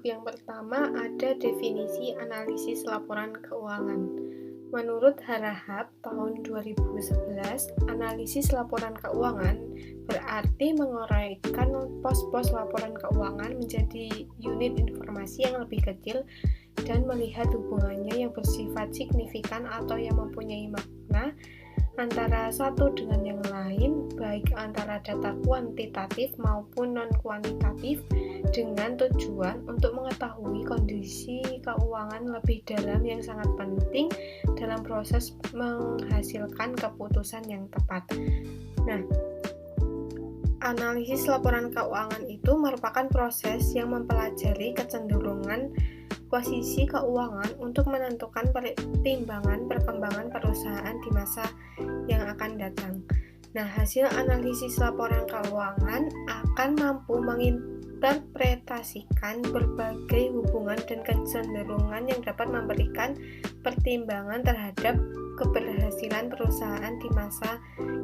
Yang pertama ada definisi analisis laporan keuangan. Menurut Harahap tahun 2011, analisis laporan keuangan berarti menguraikan pos-pos laporan keuangan menjadi unit informasi yang lebih kecil dan melihat hubungannya yang bersifat signifikan atau yang mempunyai makna antara satu dengan yang lain, baik antara data kuantitatif maupun non-kuantitatif, dengan tujuan untuk mengetahui kondisi keuangan lebih dalam yang sangat penting dalam proses menghasilkan keputusan yang tepat. Nah, analisis laporan keuangan itu merupakan proses yang mempelajari kecenderungan posisi keuangan untuk menentukan pertimbangan perkembangan perusahaan di masa yang akan datang. Nah, hasil analisis laporan keuangan akan mampu menginterpretasikan berbagai hubungan dan kecenderungan yang dapat memberikan pertimbangan terhadap keberhasilan perusahaan di masa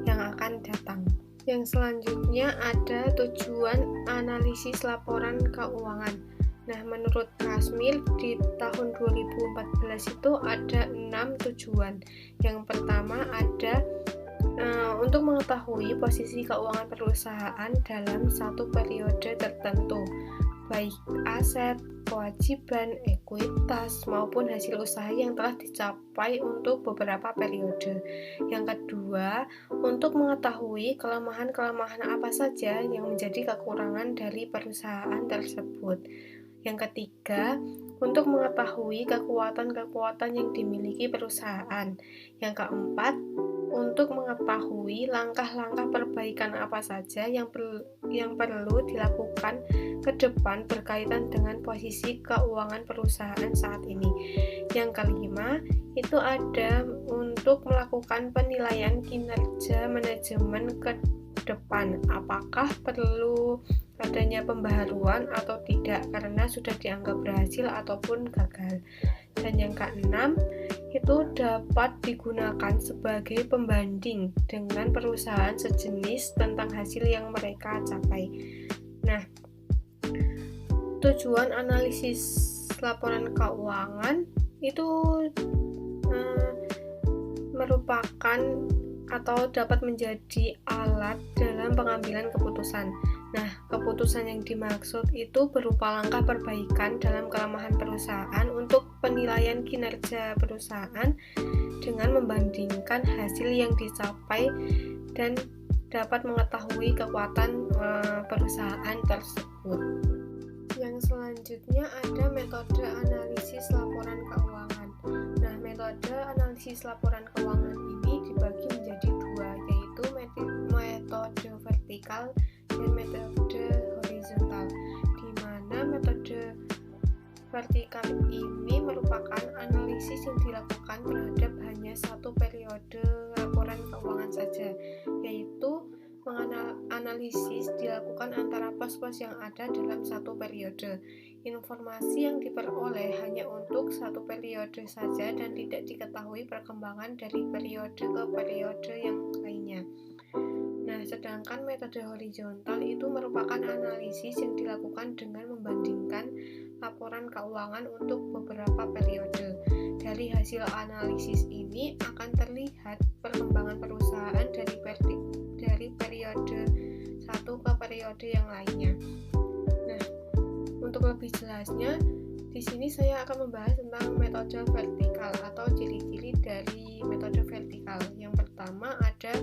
yang akan datang. Yang selanjutnya ada tujuan analisis laporan keuangan. Nah, menurut Kasmir di tahun 2014 itu ada 6 tujuan. Yang pertama ada untuk mengetahui posisi keuangan perusahaan dalam satu periode tertentu, baik aset, kewajiban, ekuitas, maupun hasil usaha yang telah dicapai untuk beberapa periode. Yang kedua, untuk mengetahui kelemahan-kelemahan apa saja yang menjadi kekurangan dari perusahaan tersebut. Yang ketiga, untuk mengetahui kekuatan-kekuatan yang dimiliki perusahaan. Yang keempat, untuk mengetahui langkah-langkah perbaikan apa saja yang perlu dilakukan ke depan berkaitan dengan posisi keuangan perusahaan saat ini. Yang kelima, itu ada untuk melakukan penilaian kinerja manajemen ke depan, apakah perlu adanya pembaharuan atau tidak karena sudah dianggap berhasil ataupun gagal. Dan yang keenam, itu dapat digunakan sebagai pembanding dengan perusahaan sejenis tentang hasil yang mereka capai. Nah, tujuan analisis laporan keuangan itu merupakan atau dapat menjadi alat dalam pengambilan keputusan. Nah, keputusan yang dimaksud itu berupa langkah perbaikan dalam kelemahan perusahaan untuk penilaian kinerja perusahaan dengan membandingkan hasil yang dicapai dan dapat mengetahui kekuatan perusahaan tersebut. Yang selanjutnya ada metode analisis laporan keuangan. Nah, metode analisis laporan keuangan ini dibagi menjadi dua, yaitu metode vertikal dan metode horizontal, di mana metode vertikal ini merupakan analisis yang dilakukan terhadap hanya satu periode laporan keuangan saja, yaitu analisis dilakukan antara pos-pos yang ada dalam satu periode. Informasi yang diperoleh hanya untuk satu periode saja dan tidak diketahui perkembangan dari periode ke periode yang lainnya. Nah, sedangkan metode horizontal itu merupakan analisis yang dilakukan dengan membandingkan laporan keuangan untuk beberapa periode. Dari hasil analisis ini akan terlihat perkembangan perusahaan dari periode satu ke periode yang lainnya. Nah, untuk lebih jelasnya, di sini saya akan membahas tentang metode vertikal atau ciri-ciri dari metode vertikal. Yang pertama ada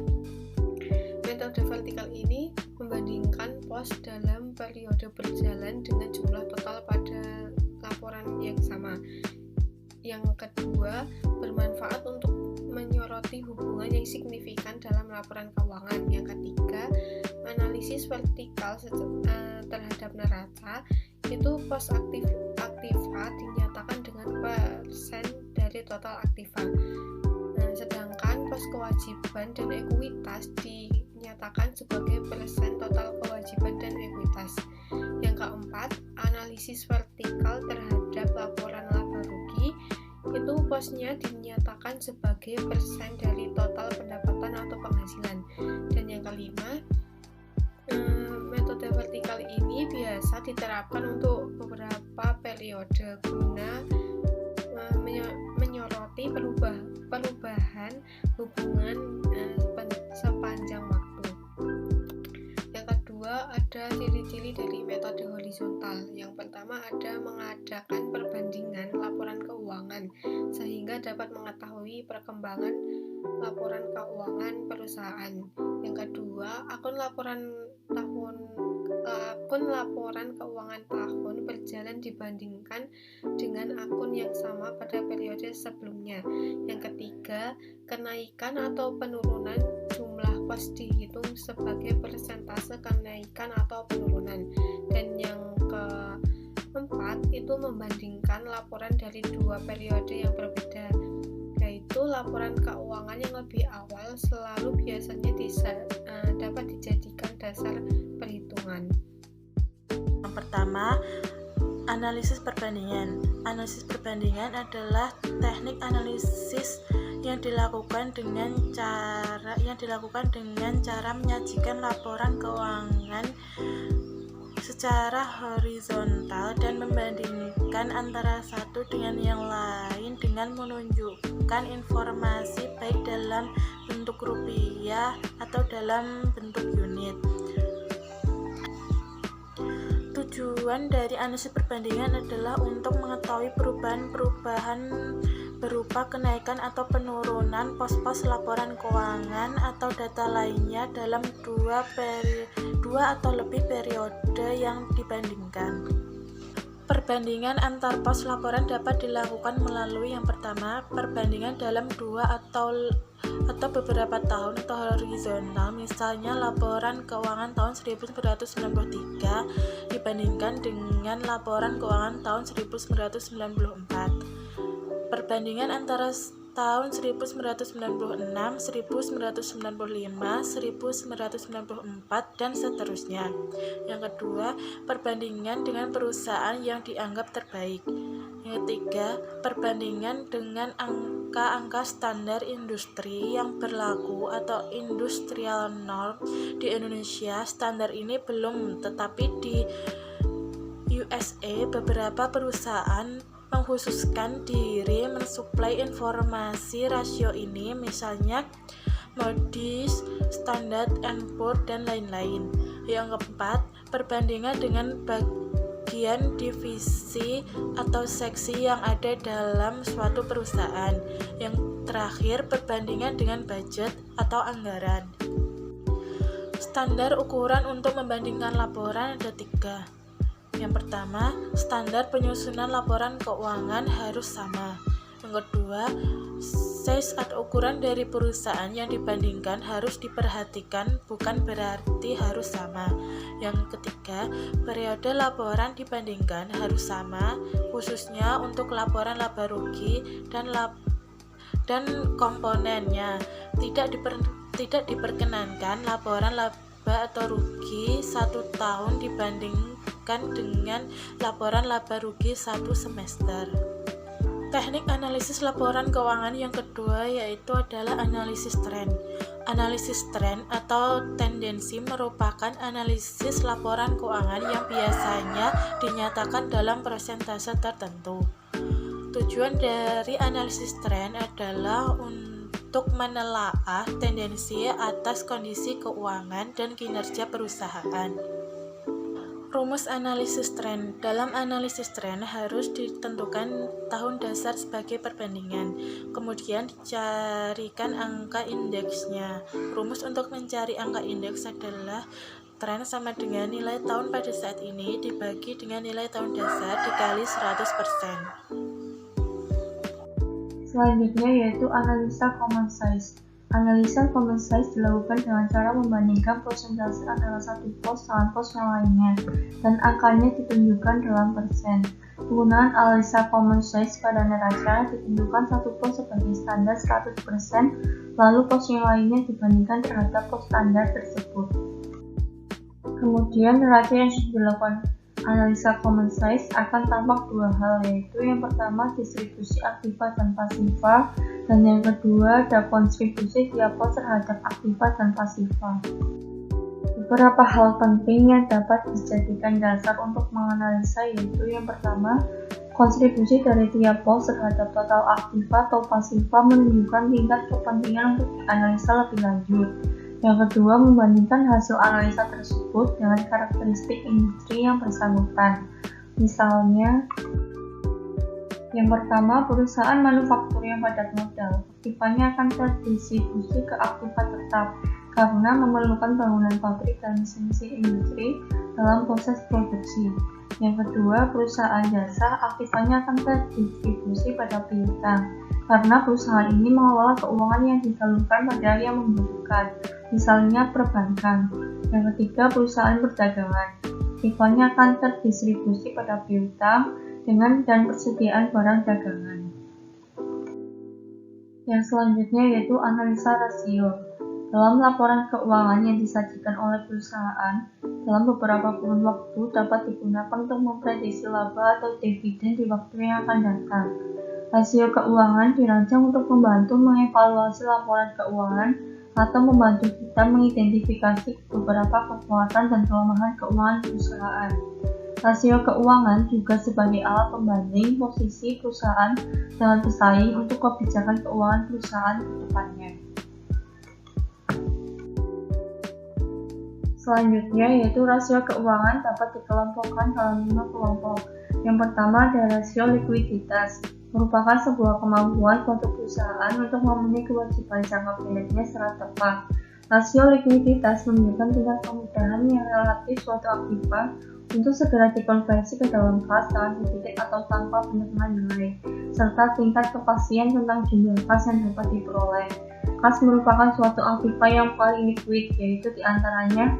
metode vertikal ini membandingkan pos dalam periode berjalan dengan jumlah total pada laporan yang sama. Yang kedua, bermanfaat untuk menyoroti hubungan yang signifikan dalam laporan keuangan. Yang ketiga, analisis vertikal terhadap neraca, itu pos aktiva dinyatakan dengan persen dari total aktiva. Nah, sedangkan pos kewajiban dan ekuitas dinyatakan sebagai persen total kewajiban dan ekuitas. Yang keempat, analisis vertikal terhadap laporan laba rugi, itu posnya dinyatakan sebagai persen dari total pendapatan atau penghasilan. Dan yang kelima, metode vertikal ini biasa diterapkan untuk beberapa periode periode guna menyoroti perubahan hubungan sepanjang waktu. Yang kedua, ada ciri-ciri dari metode horizontal. Yang pertama ada mengadakan perbandingan laporan keuangan sehingga dapat mengetahui perkembangan laporan keuangan perusahaan. Yang kedua, akun laporan keuangan tahun berjalan dibandingkan dengan akun yang sama pada periode sebelumnya. Yang ketiga, kenaikan atau penurunan jumlah pos dihitung sebagai persentase kenaikan atau penurunan. Dan yang keempat, itu membandingkan laporan dari dua periode yang berbeda, yaitu laporan keuangan yang lebih awal selalu biasanya dapat dijadikan dasar perhitungan. Yang pertama, analisis perbandingan. Analisis perbandingan adalah teknik analisis yang dilakukan dengan cara menyajikan laporan keuangan secara horizontal dan membandingkan antara satu dengan yang lain dengan menunjukkan informasi baik dalam bentuk rupiah atau dalam bentuk unit. Tujuan dari analisis perbandingan adalah untuk mengetahui perubahan-perubahan berupa kenaikan atau penurunan pos-pos laporan keuangan atau data lainnya dalam dua atau lebih periode yang dibandingkan. Perbandingan antar pos laporan dapat dilakukan melalui yang pertama, perbandingan dalam dua atau beberapa tahun atau horizontal, misalnya laporan keuangan tahun 1993 dibandingkan dengan laporan keuangan tahun 1994. Perbandingan antara tahun 1996, 1995, 1994, dan seterusnya. Yang kedua, perbandingan dengan perusahaan yang dianggap terbaik. Yang ketiga, perbandingan dengan angka-angka standar industri yang berlaku atau industrial norm di Indonesia. Standar ini belum, tetapi di USA beberapa perusahaan mengkhususkan diri mensuplai informasi rasio ini, misalnya Moody's, Standard & Poor's, dan lain-lain. Yang keempat, perbandingan dengan bagian divisi atau seksi yang ada dalam suatu perusahaan. Yang terakhir, perbandingan dengan budget atau anggaran. Standar ukuran untuk membandingkan laporan ada 3. Yang pertama, standar penyusunan laporan keuangan harus sama. Yang kedua, size atau ukuran dari perusahaan yang dibandingkan harus diperhatikan, bukan berarti harus sama. Yang ketiga, periode laporan dibandingkan harus sama, khususnya untuk laporan laba rugi dan komponennya. Tidak diperkenankan laporan laba atau rugi 1 tahun dibandingkan dengan laporan laba rugi 1 semester. Teknik analisis laporan keuangan yang kedua yaitu adalah analisis tren. Analisis tren atau tendensi merupakan analisis laporan keuangan yang biasanya dinyatakan dalam persentase tertentu. Tujuan dari analisis tren adalah untuk menelaah tendensi atas kondisi keuangan dan kinerja perusahaan. Rumus analisis tren. Dalam analisis tren harus ditentukan tahun dasar sebagai perbandingan, kemudian dicarikan angka indeksnya. Rumus untuk mencari angka indeks adalah tren sama dengan nilai tahun pada saat ini dibagi dengan nilai tahun dasar dikali 100%. Selanjutnya yaitu analisa common size. Analisa common size dilakukan dengan cara membandingkan persentase antara satu pos dengan pos yang lainnya, dan angkanya ditunjukkan dalam persen. Penggunaan analisa common size pada neraca ditentukan satu pos sebagai standar 100%, lalu pos yang lainnya dibandingkan terhadap pos standar tersebut. Kemudian neraca yang sudah dilakukan analisa common size akan tampak dua hal, yaitu yang pertama distribusi aktiva dan pasiva, dan yang kedua dekonstribusi tiap pos terhadap aktiva dan pasiva. Beberapa hal penting yang dapat dijadikan dasar untuk menganalisa yaitu yang pertama Kontribusi dari tiap pos terhadap total aktiva atau pasiva menunjukkan tingkat kepentingan untuk dianalisa lebih lanjut. Yang kedua, membandingkan hasil analisa tersebut dengan karakteristik industri yang bersangkutan. Misalnya, yang pertama, perusahaan manufaktur yang padat modal, aktivanya akan terdistribusi ke aktiva tetap karena memerlukan bangunan pabrik dan mesin-mesin industri dalam proses produksi. Yang kedua, perusahaan jasa, aktivanya akan terdistribusi pada piutang karena perusahaan ini mengelola keuangan yang disalurkan pada yang membutuhkan, misalnya perbankan. Yang ketiga, perusahaan perdagangan, aktivanya akan terdistribusi pada piutang dan persediaan barang dagangan. Yang selanjutnya yaitu analisa rasio. Dalam laporan keuangan yang disajikan oleh perusahaan, dalam beberapa kurun waktu dapat digunakan untuk memprediksi laba atau dividen di waktu yang akan datang. Rasio keuangan dirancang untuk membantu mengevaluasi laporan keuangan atau membantu kita mengidentifikasi beberapa kekuatan dan kelemahan keuangan perusahaan. Rasio keuangan juga sebagai alat pembanding posisi perusahaan dengan pesaing untuk kebijakan keuangan perusahaan ke depannya. Selanjutnya yaitu rasio keuangan dapat dikelompokkan dalam 5 kelompok. Yang pertama ada rasio likuiditas, merupakan sebuah kemampuan suatu perusahaan untuk memenuhi kewajiban jangka pendeknya secara tepat. Rasio likuiditas menunjukkan tingkat kemudahan yang relatif suatu aktiva untuk segera dikonversi ke dalam kas dengan sedikit atau tanpa penurunan nilai, serta tingkat kepastian tentang jumlah kas yang dapat diperoleh. Kas merupakan suatu aktiva yang paling liquid, yaitu diantaranya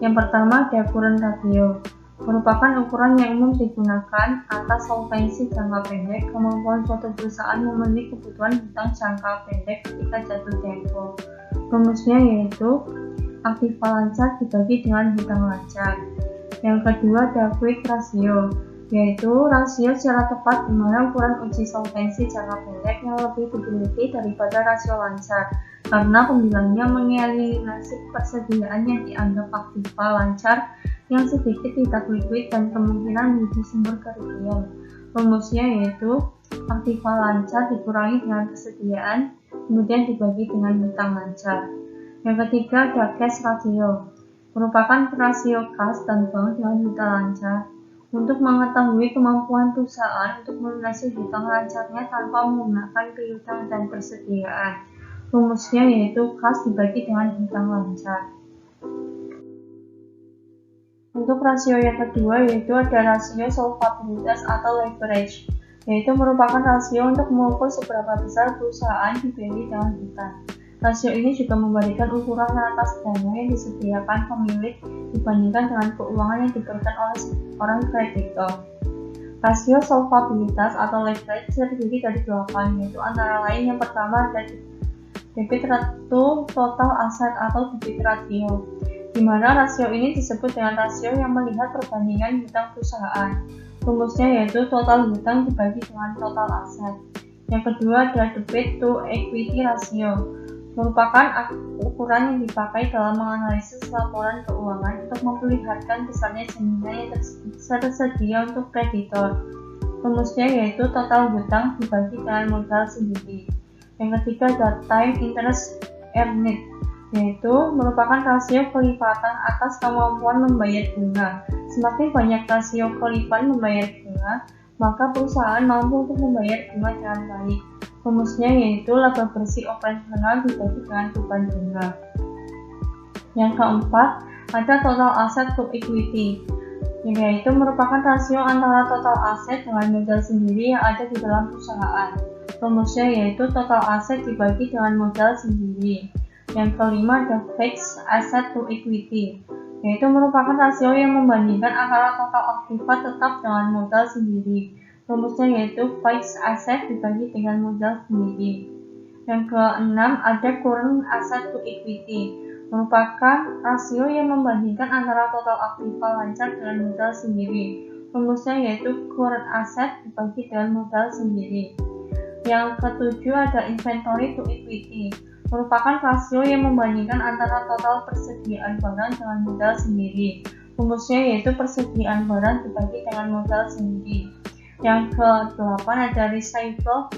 yang pertama ada current ratio, merupakan ukuran yang umum digunakan atas solvensi jangka pendek, kemampuan suatu perusahaan memenuhi kebutuhan hutang jangka pendek ketika jatuh tempo. Rumusnya yaitu aktiva lancar dibagi dengan hutang lancar. Yang kedua ada quick ratio, yaitu rasio secara tepat di mana ukuran uji solvensi jangka pendek yang lebih diteliti daripada rasio lancar, karena pembilangnya mengeliminasi persediaan yang dianggap aktiva lancar yang sedikit tidak liquid dan kemungkinan menjadi sumber kerugian. Rumusnya yaitu aktiva lancar dikurangi dengan kesediaan, kemudian dibagi dengan hutang lancar. Yang ketiga ada cash ratio, merupakan rasio kas dan bank dengan hutang lancar. Untuk mengetahui kemampuan perusahaan untuk melunasi hutang lancarnya tanpa menggunakan piutang dan persediaan. Rumusnya yaitu kas dibagi dengan hutang lancar. Untuk rasio yang kedua yaitu ada rasio solvabilitas atau leverage, yaitu merupakan rasio untuk mengukur seberapa besar perusahaan dibeli dengan hutang. Rasio ini juga memberikan ukuran atas dana yang disediakan pemilik dibandingkan dengan keuangan yang diberikan oleh orang kreditor. Rasio solvabilitas atau leverage terdiri dari 8, yaitu antara lain yang pertama ada debit to total aset atau debit ratio, di mana rasio ini disebut dengan rasio yang melihat perbandingan hutang perusahaan. Rumusnya yaitu total hutang dibagi dengan total aset. Yang kedua ada debit to equity ratio, merupakan ukuran yang dipakai dalam menganalisis laporan keuangan untuk memperlihatkan besarnya jaminan yang tersedia untuk kreditor. Rumusnya yaitu total hutang dibagi dengan modal sendiri. Yang ketiga ada time interest earned, yaitu merupakan rasio kelipatan atas kemampuan membayar bunga. Semakin banyak rasio kelipan membayar bunga, maka perusahaan mampu untuk membayar bunga dengan baik. Rumusnya yaitu laba bersih operasional dibagi dengan beban bunga. Yang keempat, ada total asset to equity, yaitu merupakan rasio antara total aset dengan modal sendiri yang ada di dalam perusahaan. Rumusnya yaitu total aset dibagi dengan modal sendiri. Yang kelima ada fixed asset to equity, yaitu merupakan rasio yang membandingkan antara total aktiva tetap dengan modal sendiri. Rumusnya yaitu fixed asset dibagi dengan modal sendiri. Yang keenam ada current asset to equity, merupakan rasio yang membandingkan antara total aktiva lancar dengan modal sendiri. Rumusnya yaitu current asset dibagi dengan modal sendiri. Yang ketujuh ada inventory to equity, merupakan rasio yang membandingkan antara total persediaan barang dengan modal sendiri. Rumusnya yaitu persediaan barang dibagi dengan modal sendiri. Yang ke-8 ada receivable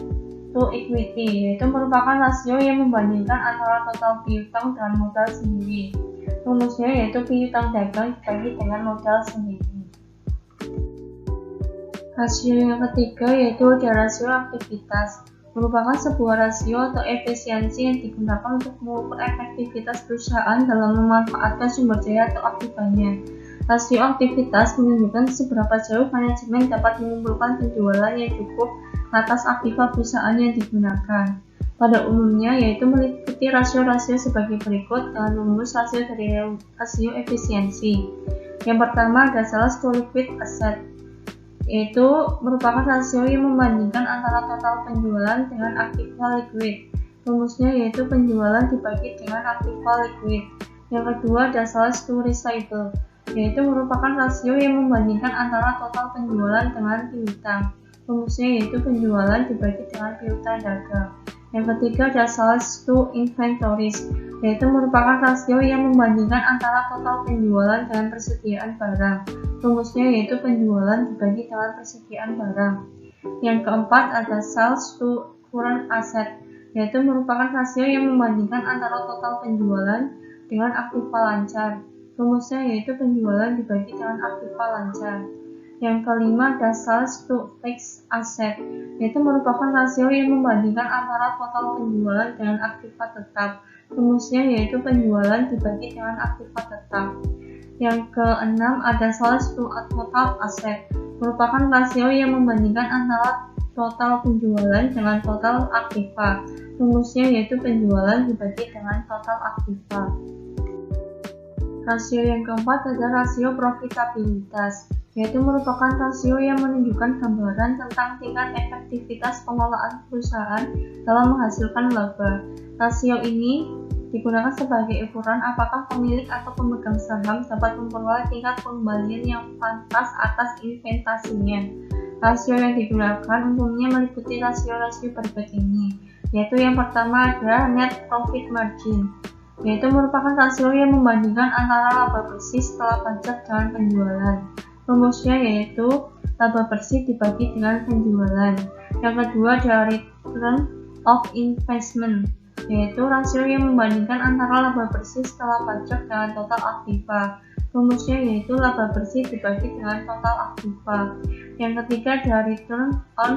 to equity, yaitu merupakan rasio yang membandingkan antara total piutang dengan modal sendiri. Rumusnya yaitu piutang dagang dibagi dengan modal sendiri. Rasio yang ketiga yaitu ada rasio aktivitas, merupakan sebuah rasio atau efisiensi yang digunakan untuk mengukur efektivitas perusahaan dalam memanfaatkan sumber daya atau aktifanya. Rasio aktivitas menunjukkan seberapa jauh manajemen dapat mengumpulkan penjualan yang cukup atas aktiva perusahaan yang digunakan. Pada umumnya, yaitu meliputi rasio-rasio sebagai berikut dengan rumus rasio dari rasio efisiensi. Yang pertama ada sales to liquid asset, yaitu merupakan rasio yang membandingkan antara total penjualan dengan aktiva liquid. Rumusnya yaitu penjualan dibagi dengan aktiva liquid. Yang kedua ada sales to receivable, yaitu merupakan rasio yang membandingkan antara total penjualan dengan piutang. Rumusnya yaitu penjualan dibagi dengan piutang dagang. Yang ketiga ada sales to inventories, yaitu merupakan rasio yang membandingkan antara total penjualan dengan persediaan barang. Rumusnya yaitu penjualan dibagi dengan persediaan barang. Yang keempat ada sales to current asset, yaitu merupakan rasio yang membandingkan antara total penjualan dengan aktiva lancar. Rumusnya yaitu penjualan dibagi dengan aktiva lancar. Yang kelima ada sales to fixed asset, yaitu merupakan rasio yang membandingkan antara total penjualan dengan aktiva tetap. Rumusnya yaitu penjualan dibagi dengan aktiva tetap. Yang keenam ada sales to total asset, merupakan rasio yang membandingkan antara total penjualan dengan total aktiva. Rumusnya yaitu penjualan dibagi dengan total aktiva. Rasio yang keempat adalah rasio profitabilitas, yaitu merupakan rasio yang menunjukkan gambaran tentang tingkat efektivitas pengelolaan perusahaan dalam menghasilkan laba. Rasio ini digunakan sebagai ukuran apakah pemilik atau pemegang saham dapat memperoleh tingkat pengembalian yang pantas atas investasinya. Rasio yang digunakan umumnya meliputi rasio-rasio berikut ini, yaitu yang pertama ada net profit margin, yaitu merupakan rasio yang membandingkan antara laba bersih setelah pajak dengan penjualan. Rumusnya yaitu laba bersih dibagi dengan penjualan. Yang kedua ada return of investment, yaitu rasio yang membandingkan antara laba bersih setelah pajak dengan total aktiva. Rumusnya yaitu laba bersih dibagi dengan total aktiva. Yang ketiga ada return on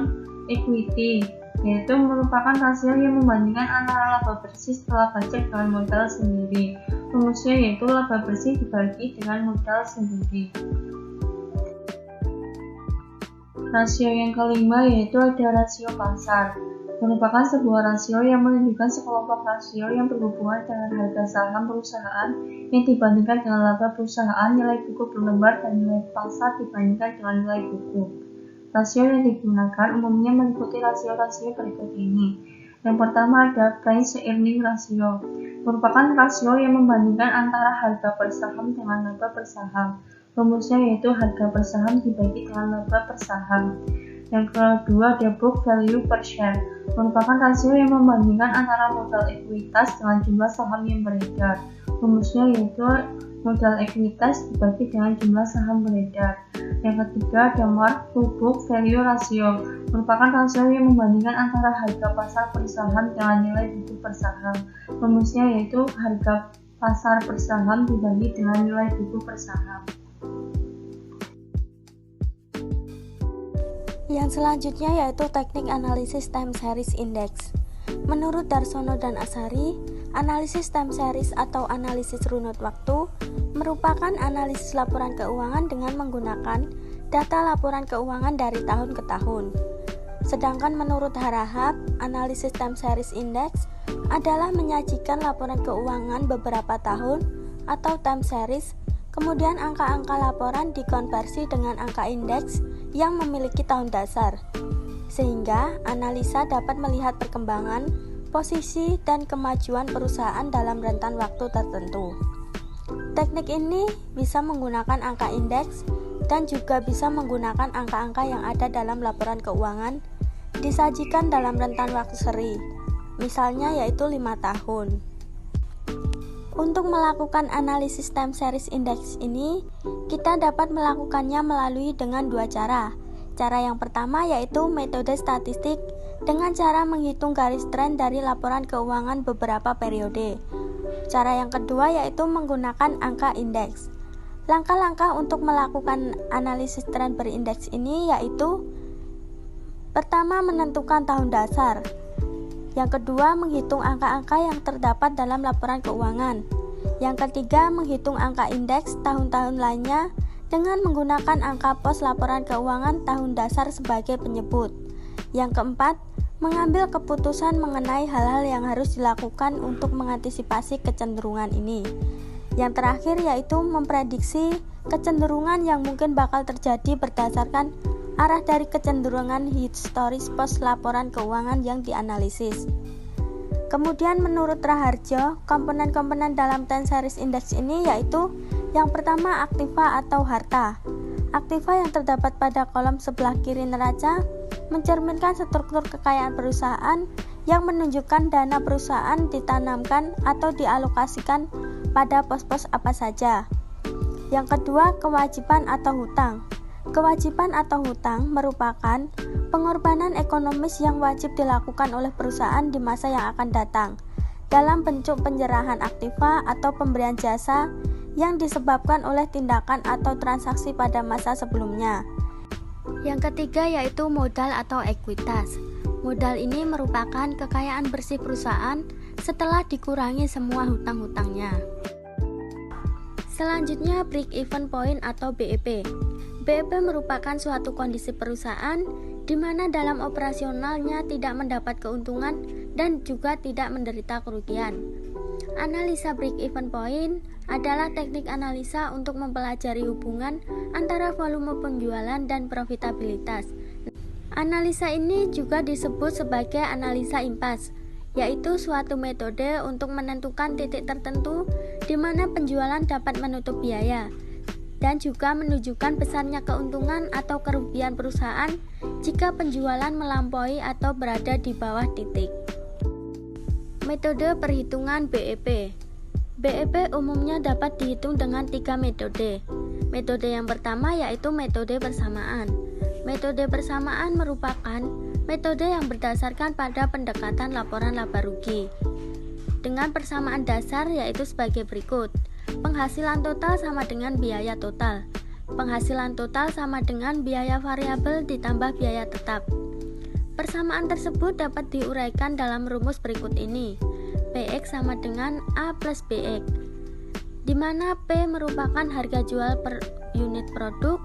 equity, yaitu merupakan rasio yang membandingkan antara laba bersih setelah pajak dengan modal sendiri. Rumusnya yaitu laba bersih dibagi dengan modal sendiri. Rasio yang kelima yaitu ada rasio pasar, merupakan sebuah rasio yang menunjukkan sekelompok rasio yang berhubungan dengan harga saham perusahaan yang dibandingkan dengan laba perusahaan, nilai buku per lembar, dan nilai pasar dibandingkan dengan nilai buku. Rasio yang digunakan umumnya meliputi rasio-rasio berikut ini. Yang pertama ada price earning ratio, merupakan rasio yang membandingkan antara harga per saham dengan laba per saham. Rumusnya yaitu harga per saham dibagi dengan laba per saham. Yang kedua ada book value per share, merupakan rasio yang membandingkan antara modal ekuitas dengan jumlah saham yang beredar. Rumusnya yaitu modal ekuitas dibagi dengan jumlah saham beredar. Yang ketiga ada mark to book value ratio, merupakan rasio yang membandingkan antara harga pasar per saham dengan nilai buku per saham. Rumusnya yaitu harga pasar per saham dibagi dengan nilai buku per saham. Yang selanjutnya yaitu teknik analisis time series index. Menurut Darsono dan Ashari, analisis time series atau analisis runut waktu merupakan analisis laporan keuangan dengan menggunakan data laporan keuangan dari tahun ke tahun. Sedangkan menurut Harahap, analisis time series index adalah menyajikan laporan keuangan beberapa tahun atau time series, kemudian angka-angka laporan dikonversi dengan angka indeks yang memiliki tahun dasar, sehingga analisa dapat melihat perkembangan, posisi, dan kemajuan perusahaan dalam rentan waktu tertentu. Teknik ini bisa menggunakan angka indeks dan juga bisa menggunakan angka-angka yang ada dalam laporan keuangan disajikan dalam rentan waktu seri, misalnya yaitu 5 tahun. Untuk melakukan analisis time series index ini, kita dapat melakukannya melalui dengan dua cara. Cara yang pertama yaitu metode statistik dengan cara menghitung garis tren dari laporan keuangan beberapa periode. Cara yang kedua yaitu menggunakan angka indeks. Langkah-langkah untuk melakukan analisis tren berindeks ini yaitu: pertama, menentukan tahun dasar. Yang kedua, menghitung angka-angka yang terdapat dalam laporan keuangan. Yang ketiga, menghitung angka indeks tahun-tahun lainnya dengan menggunakan angka pos laporan keuangan tahun dasar sebagai penyebut. Yang keempat, mengambil keputusan mengenai hal-hal yang harus dilakukan untuk mengantisipasi kecenderungan ini. Yang terakhir yaitu memprediksi kecenderungan yang mungkin bakal terjadi berdasarkan arah dari kecenderungan historis pos laporan keuangan yang dianalisis. Kemudian menurut Raharjo, komponen-komponen dalam time series index ini yaitu: yang pertama, aktiva atau harta. Aktiva yang terdapat pada kolom sebelah kiri neraca mencerminkan struktur kekayaan perusahaan yang menunjukkan dana perusahaan ditanamkan atau dialokasikan pada pos-pos apa saja. Yang kedua, kewajiban atau hutang. Kewajiban atau hutang merupakan pengorbanan ekonomis yang wajib dilakukan oleh perusahaan di masa yang akan datang dalam bentuk penyerahan aktiva atau pemberian jasa yang disebabkan oleh tindakan atau transaksi pada masa sebelumnya. Yang ketiga yaitu modal atau ekuitas. Modal ini merupakan kekayaan bersih perusahaan setelah dikurangi semua hutang-hutangnya. Selanjutnya, break-even point atau BEP. BEP merupakan suatu kondisi perusahaan di mana dalam operasionalnya tidak mendapat keuntungan dan juga tidak menderita kerugian. Analisa break-even point adalah teknik analisa untuk mempelajari hubungan antara volume penjualan dan profitabilitas. Analisa ini juga disebut sebagai analisa impas, yaitu suatu metode untuk menentukan titik tertentu di mana penjualan dapat menutup biaya dan juga menunjukkan besarnya keuntungan atau kerugian perusahaan jika penjualan melampaui atau berada di bawah titik. Metode perhitungan BEP. BEP umumnya dapat dihitung dengan 3 metode. Metode yang pertama yaitu metode persamaan. Metode persamaan merupakan metode yang berdasarkan pada pendekatan laporan laba rugi dengan persamaan dasar yaitu sebagai berikut. Penghasilan total sama dengan biaya total. Penghasilan total sama dengan biaya variabel ditambah biaya tetap. Persamaan tersebut dapat diuraikan dalam rumus berikut ini. PX sama dengan A plus BX, di mana P merupakan harga jual per unit produk,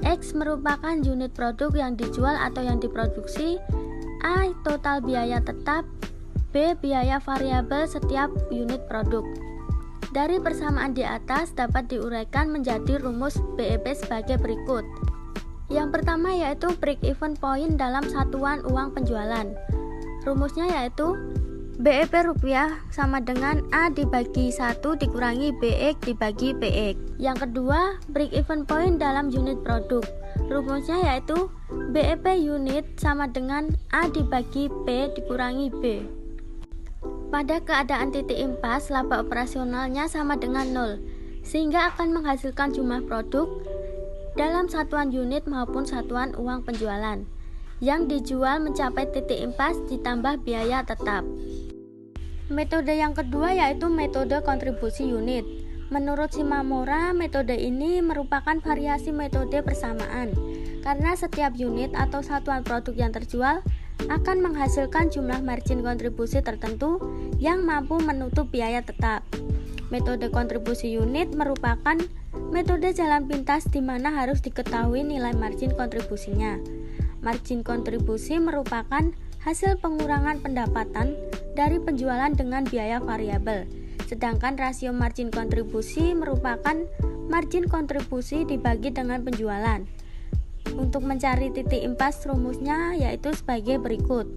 X merupakan unit produk yang dijual atau yang diproduksi, A total biaya tetap, B biaya variabel setiap unit produk. Dari persamaan di atas dapat diuraikan menjadi rumus BEP sebagai berikut. Yang pertama yaitu break-even point dalam satuan uang penjualan. Rumusnya yaitu BEP rupiah sama dengan A dibagi 1 dikurangi BX dibagi PX. Yang kedua, break-even point dalam unit produk. Rumusnya yaitu BEP unit sama dengan A dibagi P dikurangi B. Pada keadaan titik impas, laba operasionalnya sama dengan 0, sehingga akan menghasilkan jumlah produk dalam satuan unit maupun satuan uang penjualan yang dijual mencapai titik impas ditambah biaya tetap. Metode yang kedua yaitu metode kontribusi unit. Menurut Shimamura, metode ini merupakan variasi metode persamaan karena setiap unit atau satuan produk yang terjual akan menghasilkan jumlah margin kontribusi tertentu yang mampu menutup biaya tetap. Metode kontribusi unit merupakan metode jalan pintas di mana harus diketahui nilai margin kontribusinya. Margin kontribusi merupakan hasil pengurangan pendapatan dari penjualan dengan biaya variabel, sedangkan rasio margin kontribusi merupakan margin kontribusi dibagi dengan penjualan. Untuk mencari titik impas rumusnya yaitu sebagai berikut.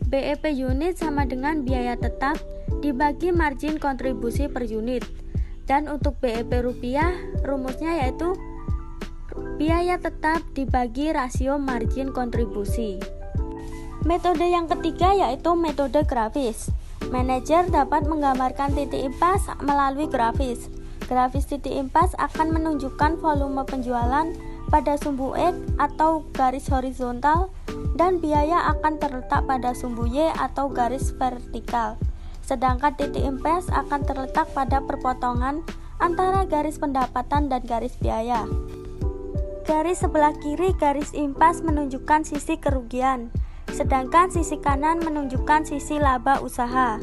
BEP unit sama dengan biaya tetap dibagi margin kontribusi per unit. Dan untuk BEP rupiah rumusnya yaitu biaya tetap dibagi rasio margin kontribusi. Metode yang ketiga yaitu metode grafis. Manajer dapat menggambarkan titik impas melalui grafis. Grafis titik impas akan menunjukkan volume penjualan pada sumbu X atau garis horizontal dan biaya akan terletak pada sumbu Y atau garis vertikal. Sedangkan titik impas akan terletak pada perpotongan antara garis pendapatan dan garis biaya. Garis sebelah kiri garis impas menunjukkan sisi kerugian, sedangkan sisi kanan menunjukkan sisi laba usaha.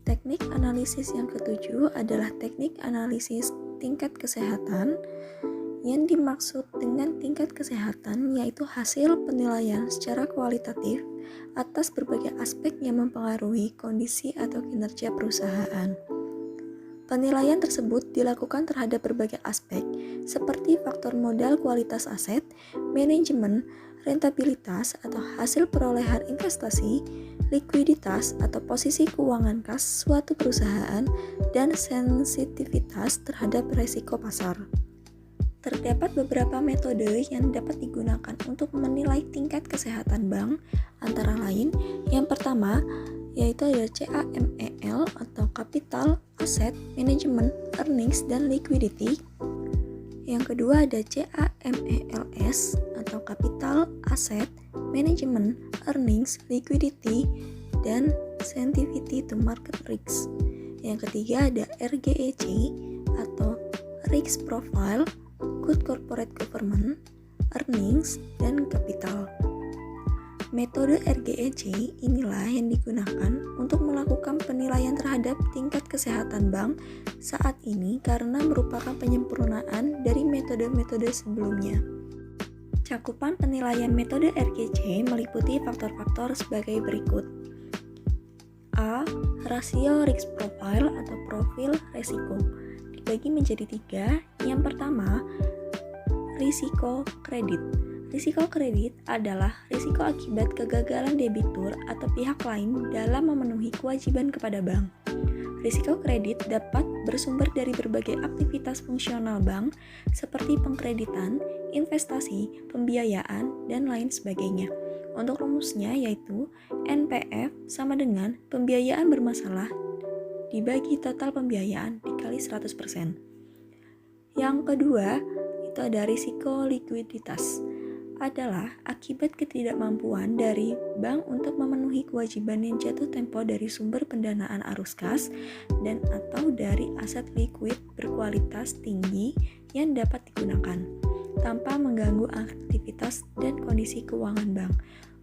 Teknik analisis yang ketujuh adalah teknik analisis tingkat kesehatan. Yang dimaksud dengan tingkat kesehatan yaitu hasil penilaian secara kualitatif atas berbagai aspek yang mempengaruhi kondisi atau kinerja perusahaan. Penilaian tersebut dilakukan terhadap berbagai aspek seperti faktor modal kualitas aset, manajemen, rentabilitas atau hasil perolehan investasi, likuiditas atau posisi keuangan kas suatu perusahaan, dan sensitivitas terhadap risiko pasar. Terdapat beberapa metode yang dapat digunakan untuk menilai tingkat kesehatan bank, antara lain yang pertama yaitu ada CAMEL atau Capital, Asset, Management, Earnings, dan Liquidity. Yang kedua ada CAMELS atau Capital, Asset, Management, Earnings, Liquidity, dan Sensitivity to Market Risk. Yang ketiga ada RGEC atau Risk Profile, Good Corporate Governance, Earnings, dan Capital. Metode RGEC inilah yang digunakan untuk melakukan penilaian terhadap tingkat kesehatan bank saat ini karena merupakan penyempurnaan dari metode-metode sebelumnya. Cakupan penilaian metode RGEC meliputi faktor-faktor sebagai berikut. A. Rasio risk profile atau profil resiko dibagi menjadi 3. Yang pertama, risiko kredit. Risiko kredit adalah risiko akibat kegagalan debitur atau pihak lain dalam memenuhi kewajiban kepada bank. Risiko kredit dapat bersumber dari berbagai aktivitas fungsional bank seperti pengkreditan, investasi, pembiayaan, dan lain sebagainya. Untuk rumusnya yaitu NPF sama dengan pembiayaan bermasalah dibagi total pembiayaan dikali 100%. Yang kedua, itu ada risiko likuiditas. Adalah akibat ketidakmampuan dari bank untuk memenuhi kewajiban yang jatuh tempo dari sumber pendanaan arus kas dan atau dari aset likuid berkualitas tinggi yang dapat digunakan tanpa mengganggu aktivitas dan kondisi keuangan bank.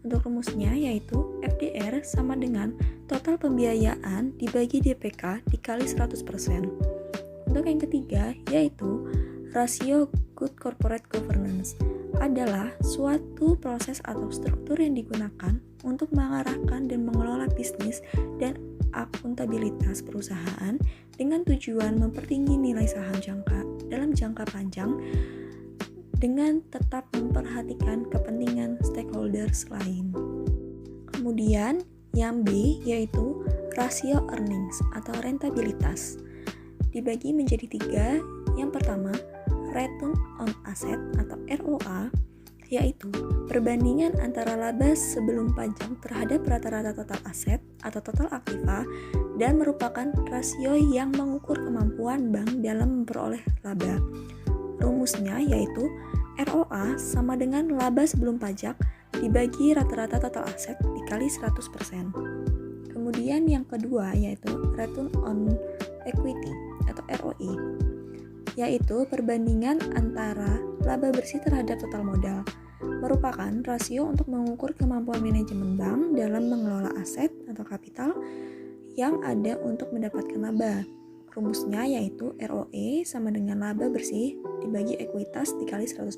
Untuk rumusnya yaitu FDR sama dengan total pembiayaan dibagi DPK dikali 100%. Untuk yang ketiga yaitu rasio Good Corporate Governance adalah suatu proses atau struktur yang digunakan untuk mengarahkan dan mengelola bisnis dan akuntabilitas perusahaan dengan tujuan mempertinggi nilai saham dalam jangka panjang dengan tetap memperhatikan kepentingan stakeholders lain. Kemudian yang B yaitu rasio earnings atau rentabilitas dibagi menjadi 3. Yang pertama, return on asset atau ROA, yaitu perbandingan antara laba sebelum pajak terhadap rata-rata total aset atau total aktiva dan merupakan rasio yang mengukur kemampuan bank dalam memperoleh laba. Rumusnya yaitu ROA sama dengan laba sebelum pajak dibagi rata-rata total aset dikali 100%. Kemudian yang kedua yaitu return on equity atau ROE, yaitu perbandingan antara laba bersih terhadap total modal, merupakan rasio untuk mengukur kemampuan manajemen bank dalam mengelola aset atau kapital yang ada untuk mendapatkan laba. Rumusnya yaitu ROE sama dengan laba bersih dibagi ekuitas dikali 100%.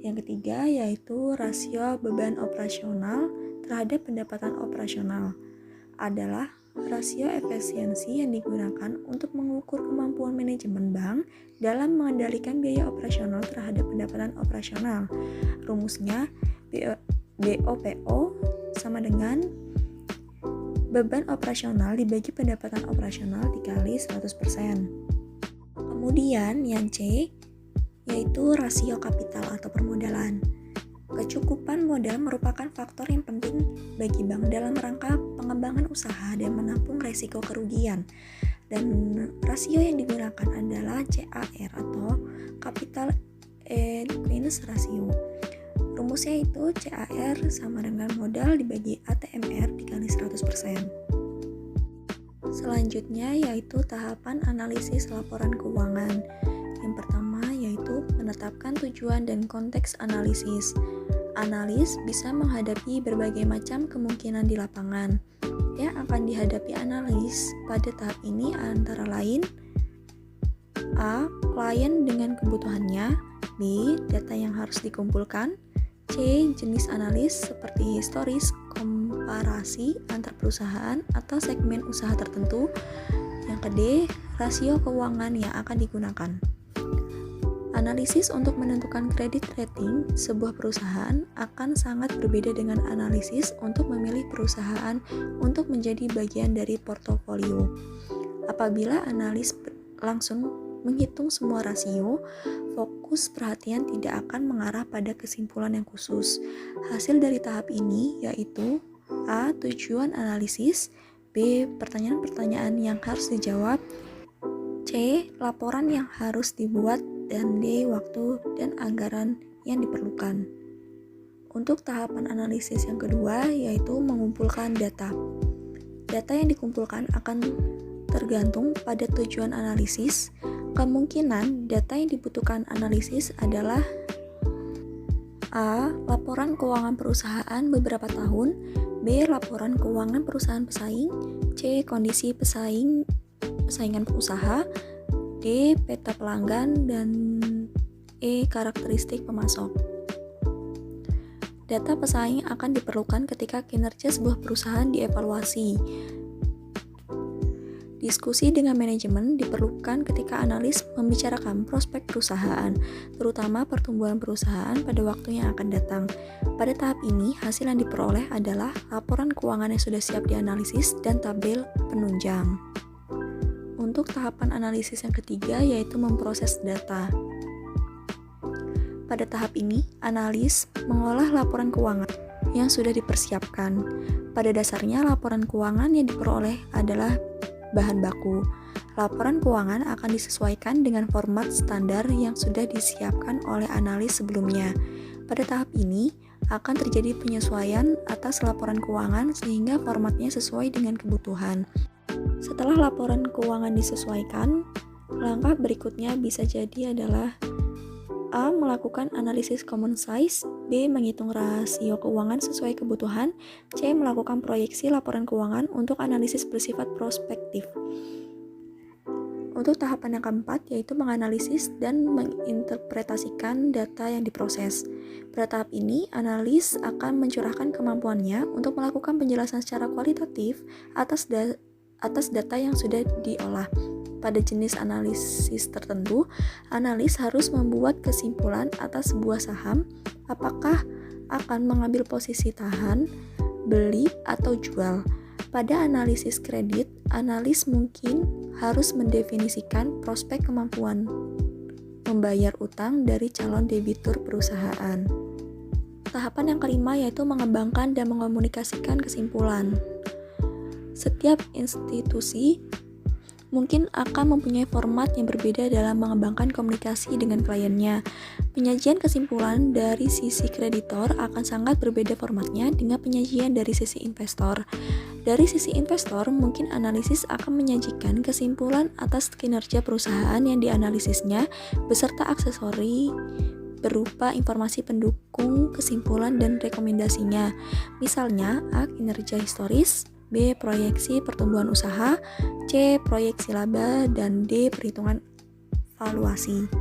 Yang ketiga yaitu rasio beban operasional terhadap pendapatan operasional, adalah rasio efisiensi yang digunakan untuk mengukur kemampuan manajemen bank dalam mengendalikan biaya operasional terhadap pendapatan operasional. Rumusnya BOPO sama dengan beban operasional dibagi pendapatan operasional dikali 100%. Kemudian yang C yaitu rasio kapital atau permodalan. Kecukupan modal merupakan faktor yang penting bagi bank dalam rangka pengembangan usaha dan menampung resiko kerugian. Dan rasio yang digunakan adalah CAR atau Capital Adequacy Ratio. Rumusnya itu CAR sama dengan modal dibagi ATMR dikali 100%. Selanjutnya yaitu tahapan analisis laporan keuangan. Yang pertama yaitu menetapkan tujuan dan konteks analisis. Analis bisa menghadapi berbagai macam kemungkinan di lapangan. Yang akan dihadapi analis pada tahap ini antara lain A. Klien dengan kebutuhannya, B. Data yang harus dikumpulkan, C. Jenis analis seperti historis, komparasi antar perusahaan atau segmen usaha tertentu. Yang ke D. Rasio keuangan yang akan digunakan. Analisis untuk menentukan kredit rating sebuah perusahaan akan sangat berbeda dengan analisis untuk memilih perusahaan untuk menjadi bagian dari portofolio. Apabila analis langsung menghitung semua rasio, fokus perhatian tidak akan mengarah pada kesimpulan yang khusus. Hasil dari tahap ini yaitu A. Tujuan analisis, B. Pertanyaan-pertanyaan yang harus dijawab, C. Laporan yang harus dibuat, dan D. Waktu dan anggaran yang diperlukan. Untuk tahapan analisis yang kedua yaitu mengumpulkan data. Data yang dikumpulkan akan tergantung pada tujuan analisis. Kemungkinan data yang dibutuhkan analisis adalah A. Laporan keuangan perusahaan beberapa tahun, B. Laporan keuangan perusahaan pesaing, C. Kondisi persaingan usaha, D. Peta pelanggan, dan E. Karakteristik pemasok. Data pesaing akan diperlukan ketika kinerja sebuah perusahaan dievaluasi. Diskusi dengan manajemen diperlukan ketika analis membicarakan prospek perusahaan, terutama pertumbuhan perusahaan pada waktu yang akan datang. Pada tahap ini, hasil yang diperoleh adalah laporan keuangan yang sudah siap dianalisis dan tabel penunjang. Untuk tahapan analisis yang ketiga yaitu memproses data. Pada tahap ini, analis mengolah laporan keuangan yang sudah dipersiapkan. Pada dasarnya, laporan keuangan yang diperoleh adalah bahan baku. Laporan keuangan akan disesuaikan dengan format standar yang sudah disiapkan oleh analis sebelumnya. Pada tahap ini, akan terjadi penyesuaian atas laporan keuangan sehingga formatnya sesuai dengan kebutuhan. Setelah laporan keuangan disesuaikan, langkah berikutnya bisa jadi adalah A. Melakukan analisis common size, B. Menghitung rasio keuangan sesuai kebutuhan, C. Melakukan proyeksi laporan keuangan untuk analisis bersifat prospektif. Untuk tahapan yang keempat yaitu menganalisis dan menginterpretasikan data yang diproses. Pada tahap ini, analis akan mencurahkan kemampuannya untuk melakukan penjelasan secara kualitatif atas data yang sudah diolah. Pada jenis analisis tertentu, analis harus membuat kesimpulan atas sebuah saham, apakah akan mengambil posisi tahan, beli, atau jual. Pada analisis kredit, analis mungkin harus mendefinisikan prospek kemampuan membayar utang dari calon debitur perusahaan. Tahapan yang kelima yaitu mengembangkan dan mengomunikasikan kesimpulan. Setiap institusi mungkin akan mempunyai format yang berbeda dalam mengembangkan komunikasi dengan kliennya. Penyajian kesimpulan dari sisi kreditor akan sangat berbeda formatnya dengan penyajian dari sisi investor. Dari sisi investor, mungkin analisis akan menyajikan kesimpulan atas kinerja perusahaan yang dianalisisnya beserta aksesori berupa informasi pendukung kesimpulan dan rekomendasinya. Misalnya, A. Kinerja historis, B. Proyeksi pertumbuhan usaha, C. Proyeksi laba, dan D. Perhitungan valuasi.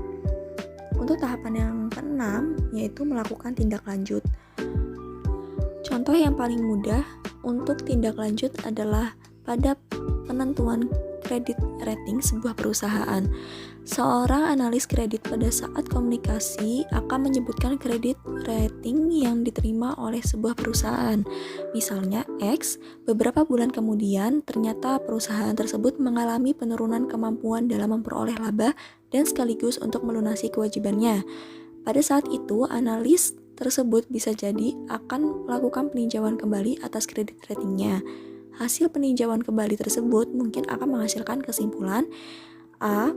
Untuk tahapan yang keenam, yaitu melakukan tindak lanjut. Contoh yang paling mudah untuk tindak lanjut adalah pada penentuan kredit rating sebuah perusahaan. Seorang analis kredit pada saat komunikasi akan menyebutkan kredit rating yang diterima oleh sebuah perusahaan. Misalnya X, beberapa bulan kemudian ternyata perusahaan tersebut mengalami penurunan kemampuan dalam memperoleh laba dan sekaligus untuk melunasi kewajibannya. Pada saat itu, analis tersebut bisa jadi akan melakukan peninjauan kembali atas kredit ratingnya. Hasil peninjauan kembali tersebut mungkin akan menghasilkan kesimpulan A.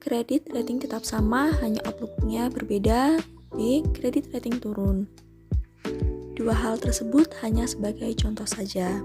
Kredit rating tetap sama, hanya outlook-nya berbeda. B. Kredit rating turun. Dua hal tersebut hanya sebagai contoh saja.